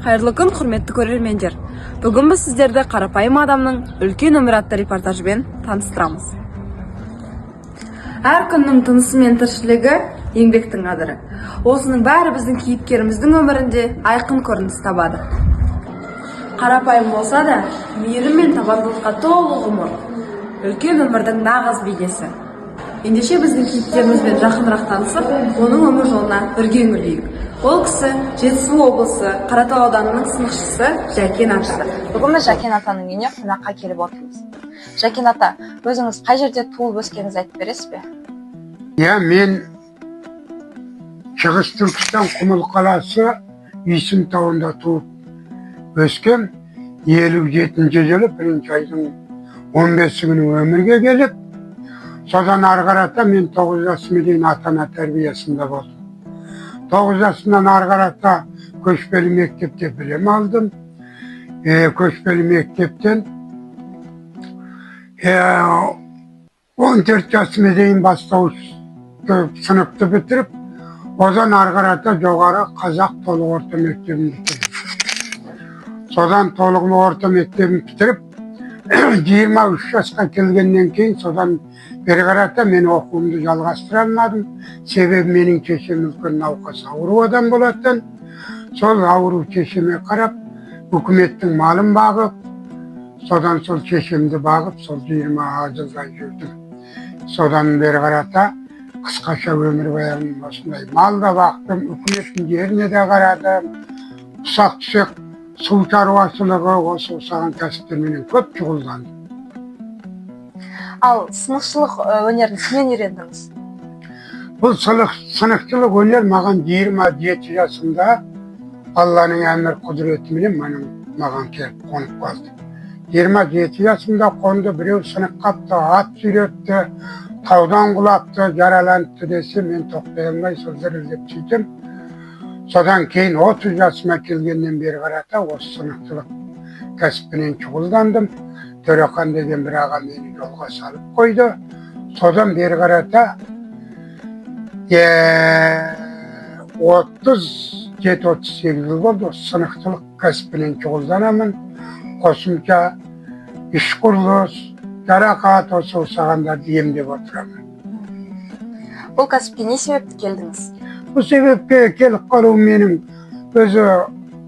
Қайырлы күн, құрметті көрермендер. Бүгін біз сіздерді қарапайым адамның үлкен өмір атты репортажбен таныстырамыз. Әр күннің тынысы мен тіршілігі еңбектің қадірі. Осының бәрі біздің кейіпкеріміздің өмірінде айқын көрініс табады. Қарапайым болса да, мейірім мен табандылыққа толы ғұмыр. Үлкен өмірдің нағыз бейнесі. Ендеше біздің кейіпкерімізбен жақынырақ танысып, оның өмір жолына бірге үңілейік. Ол кісі Жетісу облысы Қаратау ауданының сынықшысы Жәкен ата. Бүгін біз Жәкен атаның үйіне қонаққа келіп отырмыз. Жәкен ата, өзіңіз қай жерде туылып өскеніңізді айтып бересіз бе? Мен Шығыс Түркістан Құмыл қаласы Үйсін тауында туып өскен. 57-ші жылы 1 айдың 15 күні өмірге келіп, содан ары қарата мен 9 жасыма дейін ата-ана тәрбиесінде болдым. 9 жасынан ары қарата көшпелі мектепте білім алдым. Көшпелі мектептен 14 жасыма дейін бастауыш сыныпты бітіріп, одан ары қарата жоғары қазақ толық орта мектебін бітірдім. Содан толық орта мектебін бітіріп, 23 жасқа келгеннен кейін содан бері қарата мен оқуымды жалғастыра алмадым. Себебі менің шешем үлкен науқас ауру адам болатын. Сол ауру шешеме қарап, үкіметтің малын бағып, содан сол шешемді бағып, сол 20 жылдай жүрдім. Содан бері қарата қысқаша өмір баяным осындай. Мал да бақтым, үкіметтің жеріне де қарадым. Ұсақ-түсек су шаруашылығы, осы ұсаған кәсіптермен көп шұғылдандым. Ал сынықшылық өнерін кімнен үйрендіңіз? Бұл сынықшылық өнер маған 27 жасымда Алланың әмір құдіретімен маған келіп қонып қалды. 27 жасымда қонды, біреу сынық қапты, ат сүйретті, таудан құлапты, жараланды десе, мен тоқтай алмай сол дірілдеп сөйтем. Содан кейін 30 жасыма келгеннен бері қарата осы сынықшылық кәсіппенен шұғылдандым. Төреқан деген бір аға мені жолға салып қойды. Содан бері қарата 37-38 жыл болды сынықшылық кәсіппенен шұғылданамын. Қосымша іш құрылыс, жарақат осағандарды емдеп отырамын. Бұл кәсіпке не себепті келдіңіз? Бұл себепке келіп қалу менің өзі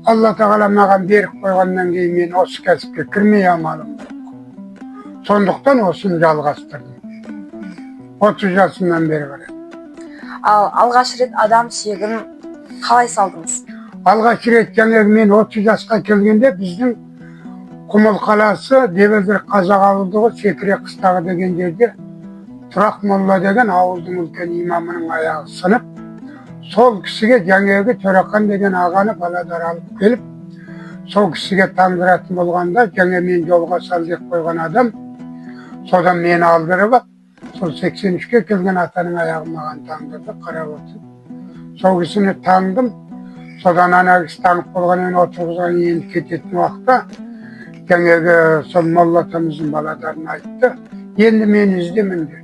Алла тағала маған беріп қойғаннан кейін мен осы кәсіпке кірмей амалым жоқ. Сондықтан осыны жалғастырдым. 30 жасымнан бері қарай. Ал алғаш рет адам сүйегін қалай салдыңыз? Алғаш рет жаңағы мен 30 жасқа келгенде біздің Құмыл қаласы Дебелдір қазақ ауылдығы Секіре қыстағы деген жерде Тұрақ Молла деген ауылдың үлкен имамының аяғы сынып, сол кісіге жаңағы Төреқан деген ағаны баладар алып келіп, сол кісіге таңдыратын болғанда, жаңа мен жолға сал деп қойған адам, содан мені алдырып, сол 83-ке келген атаның аяғы маған таңдырды, қарап отыр. Сол кісіні таңдым, содан ана кісі таңып болғаннан отырғызған енді кететін уақытта, жаңағы сол молла атамыздың баладарын айтты, енді мен іздемін де.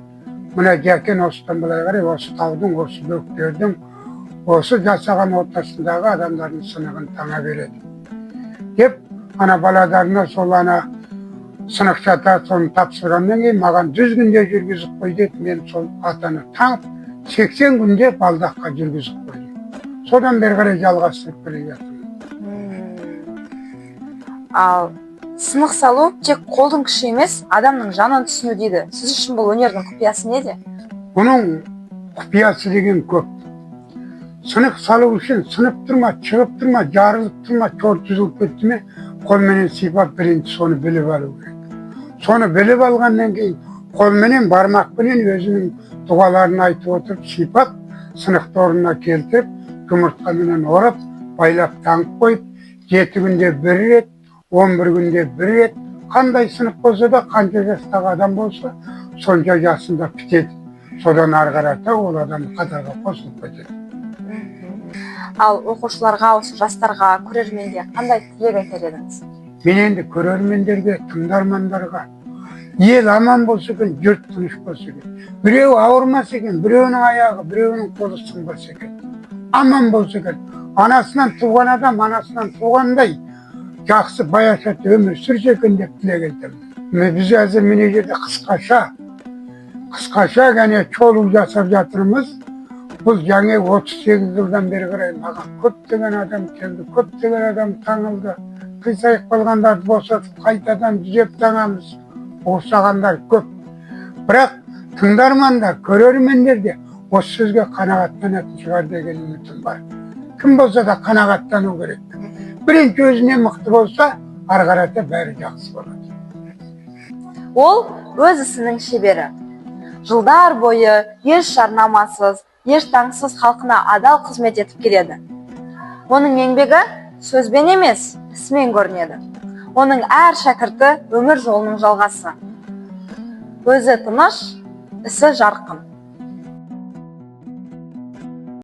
Мына Жәкен осыдан былай қарай, осы таудың, осы бөктердің, осы жасаған ортасындағы адамдардың сынығын таңа береді. Деп, ана баладарына сол ана сынықшата соны тапсырғаннан кейін маған 100 күнде жүргізіп қойды. Мен сол атаны таңып 80 күнде балдаққа жүргізіп қойды. Содан бері қарай жалғастырып келе жатырмын. Ал сынық салу тек қолдың күші емес, адамның жанын түсіну дейді. Сіз үшін бұл өнердің құпиясы неде? Бұның құпиясы деген көп. Сынық салу үшін сынып тұрма, шығып тұрма, жарылып тұрма, чорт жүзіліп кетті ме, қолменен сипап бірінші соны біліп алу керек. Соны біліп алғаннан кейін қолменен бармақпенен өзінің дұғаларын айтып отырып, сипап, сынықты орнына келтіріп, жұмыртқаменен орап, байлап таңып қойып, 7 күнде 1 рет, 11 күнде 1 рет, қандай сынық болса да, қанша жастағы адам болса, сонша жасында бітеді. Содан ары қарата ол адам қатарға қосылып кетеді. Ал оқушыларға, осы жастарға, көрерменге қандай тілек айтар едіңіз? Мен енді көрермендерге, тыңдармандарға, ел аман болса екен, жұрт тыныш болса екен. Біреу ауырмаса екен, біреуінің аяғы, біреуінің қолы сынбаса екен. Аман болса екен. анасынан туған адам анасынан туғандай жақсы баяшат өмір сүрсе екен деп тілек етемін. Біз әзір міне жерде қысқаша және шолу жасап жатырмыз. Бұл жаңа 38 жылдан бері қарай маған көптеген адам келді, көптеген адам таңылды. Қисайып қалғандарды босатып қайтадан түзеп таңамыз. Осағандар көп. Бірақ тыңдармандар, көрермендер де осы сөзге қанағаттанатын шығар деген үмітім бар. Кім болса да қанағаттану керек. Бірінші өзіне мықты болса, ары қарата бәрі жақсы болады. Ол өз ісінің шебері. Жылдар бойы еш жарнамасыз, еш таңсыз халқына адал қызмет етіп келеді. Оның еңбегі сөзбен емес, ісімен көрінеді. Оның әр шәкірті өмір жолының жалғасы. Өзі тыныш, ісі жарқын.